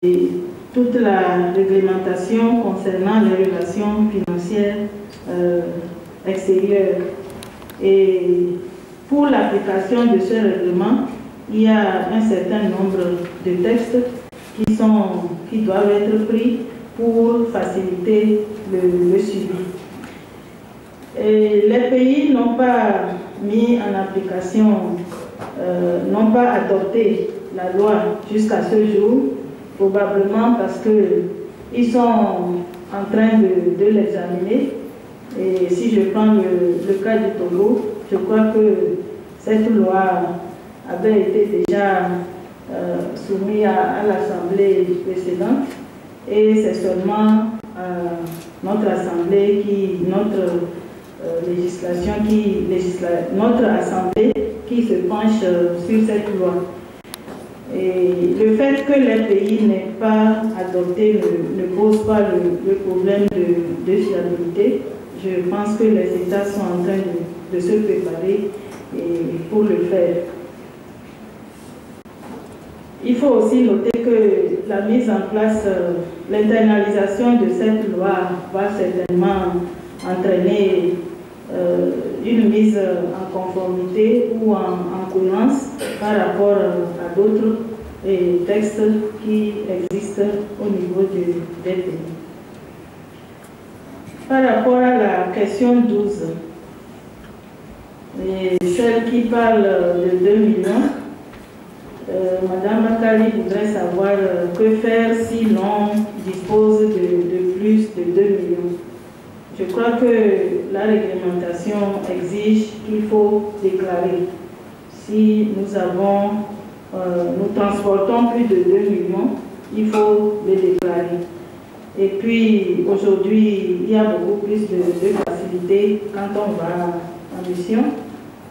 toute la réglementation concernant les relations financières extérieures. Et pour l'application de ce règlement, il y a un certain nombre de textes qui doivent être pris pour faciliter le suivi. Et les pays n'ont pas mis en application, n'ont pas adopté la loi jusqu'à ce jour, probablement parce qu'ils sont en train de l'examiner. Et si je prends le cas du Togo, je crois que cette loi avait été déjà soumise à l'Assemblée précédente, et c'est seulement notre Assemblée notre Assemblée qui se penche sur cette loi. Et le fait que les pays n'aient pas adopté ne pose pas le problème de fiabilité. Je pense que les États sont en train de se préparer pour le faire. Il faut aussi noter que la mise en place, l'internalisation de cette loi va certainement entraîner une mise en conformité ou en cohérence par rapport à d'autres textes qui existent au niveau des pays. Par rapport à la question 12, et celle qui parle de 2 millions, Madame Makali voudrait savoir que faire si l'on dispose de plus de 2 millions. Je crois que la réglementation exige qu'il faut déclarer. Si nous transportons plus de 2 millions, il faut les déclarer. Et puis aujourd'hui, il y a beaucoup plus de facilité quand on va en mission.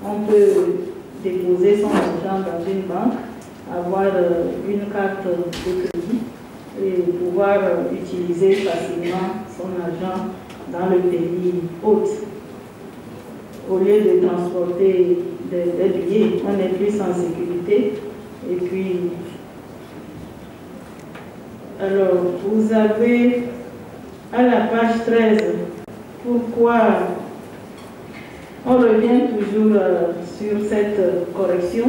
On peut déposer son argent dans une banque, avoir une carte de crédit et pouvoir utiliser facilement son argent dans le pays hôte. Au lieu de transporter des billets, on est plus en sécurité. Et puis, alors, vous avez à la page 13, pourquoi on revient toujours sur cette correction.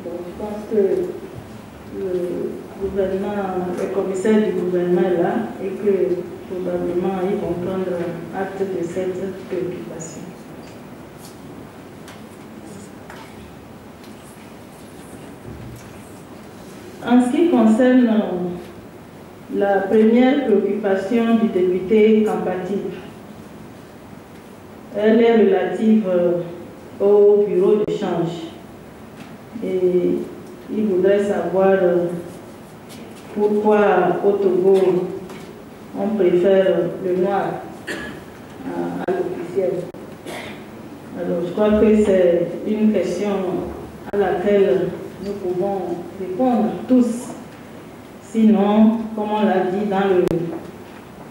Donc, je pense que le commissaire du gouvernement est là et que probablement ils vont prendre acte de cette préoccupation. En ce qui concerne la première préoccupation du député Kampati, elle est relative au bureau de change. Et il voudrait savoir pourquoi au Togo on préfère le noir à l'officiel. Alors je crois que c'est une question à laquelle nous pouvons répondre tous. Sinon, comme on l'a dit dans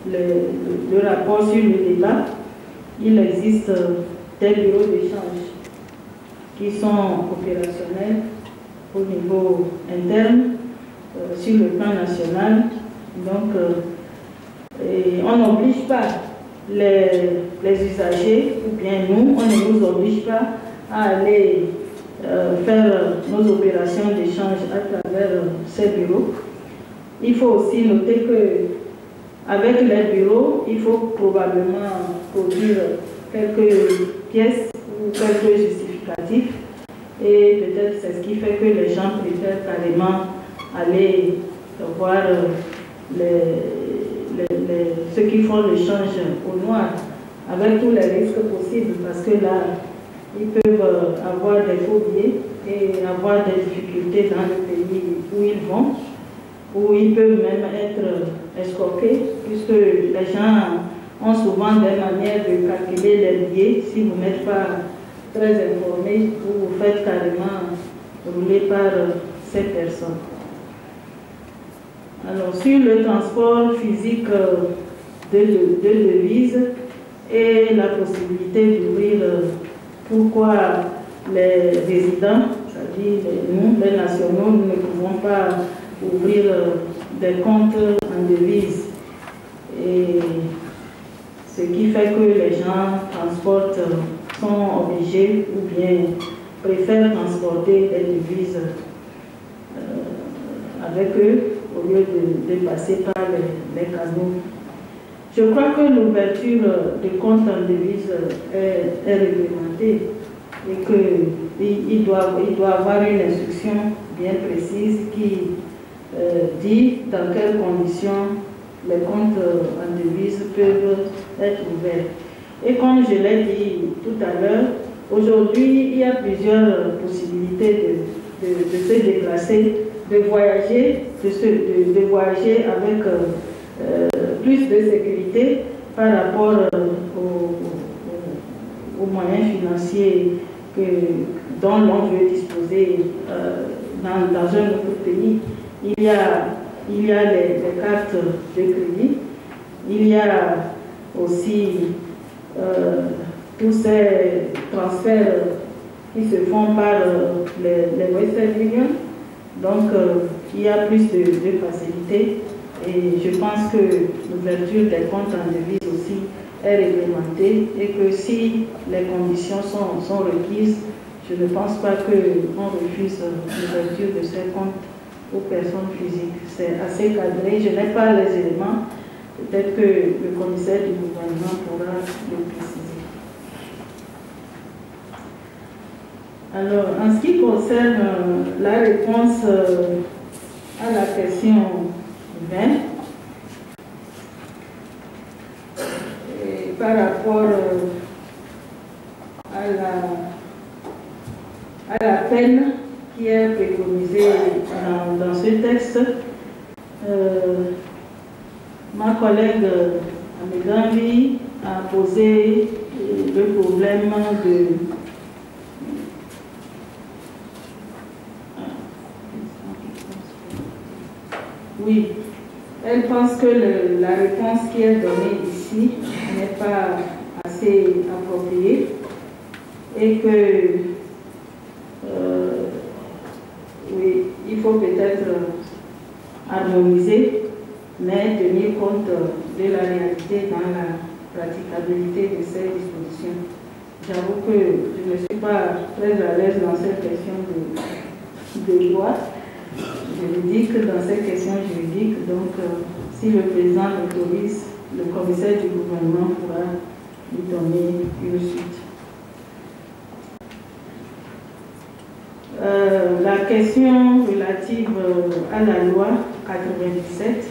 le rapport sur le débat, il existe des bureaux d'échange qui sont opérationnels au niveau interne, sur le plan national. Donc, on n'oblige pas les usagers, ou bien nous, on ne nous oblige pas à aller faire nos opérations d'échange à travers ces bureaux. Il faut aussi noter qu'avec les bureaux, il faut probablement produire quelques pièces ou quelques justificatifs. Et peut-être c'est ce qui fait que les gens préfèrent carrément aller voir ceux qui font l'échange au noir, avec tous les risques possibles, parce que là, ils peuvent avoir des faux billets et avoir des difficultés dans le pays où ils vont, où ils peuvent même être escroqués, puisque les gens ont souvent des manières de calculer les billets. Si vous n'êtes pas très informé, vous vous faites carrément rouler par ces personnes. Alors, sur le transport physique de devises et la possibilité d'ouvrir, pourquoi les résidents, c'est-à-dire nous, les nationaux, nous ne pouvons pas ouvrir des comptes en devise. Et ce qui fait que les gens transportent, sont obligés ou bien préfèrent transporter des devises avec eux au lieu de passer par les canaux. Je crois que l'ouverture de comptes en devise est réglementée et qu'il doit avoir une instruction bien précise qui dit dans quelles conditions les comptes en devise peuvent être ouverts. Et comme je l'ai dit tout à l'heure, aujourd'hui, il y a plusieurs possibilités de se déplacer, de voyager avec plus de sécurité par rapport aux moyens financiers dont l'on veut disposer dans un autre pays. Il y a les cartes de crédit, il y a aussi tous ces transferts qui se font par les Western Union. Donc, il y a plus de facilité et je pense que l'ouverture des comptes en devise aussi est réglementée et que si les conditions sont requises, je ne pense pas qu'on refuse l'ouverture de ces comptes aux personnes physiques. C'est assez cadré, je n'ai pas les éléments, peut-être que le commissaire du gouvernement pourra le préciser. Alors, en ce qui concerne la réponse à la question 20, et par rapport à la peine qui est préconisée dans ce texte, ma collègue Amédanvi a posé le problème de oui, elle pense que la réponse qui est donnée ici n'est pas assez appropriée et que oui, il faut peut-être harmoniser, mais tenir compte de la réalité dans la praticabilité de ces dispositions. J'avoue que je ne suis pas très à l'aise dans cette question de loi juridique, dans cette question juridique. Donc, si le président l'autorise, le commissaire du gouvernement pourra lui donner une suite. La question relative à la loi 97,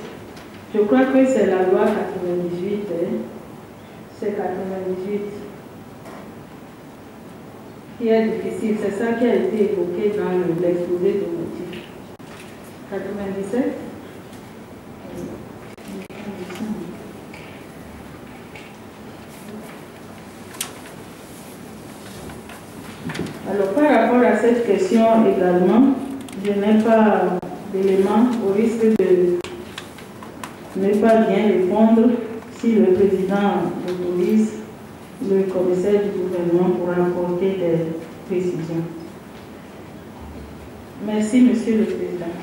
je crois que c'est la loi 98, c'est 98 qui est difficile, c'est ça qui a été évoqué dans l'exposé de motifs. 97. Alors, par rapport à cette question également, je n'ai pas d'éléments au risque de ne pas bien répondre. Si le président l'autorise, le commissaire du gouvernement pourra apporter des précisions. Merci, Monsieur le Président.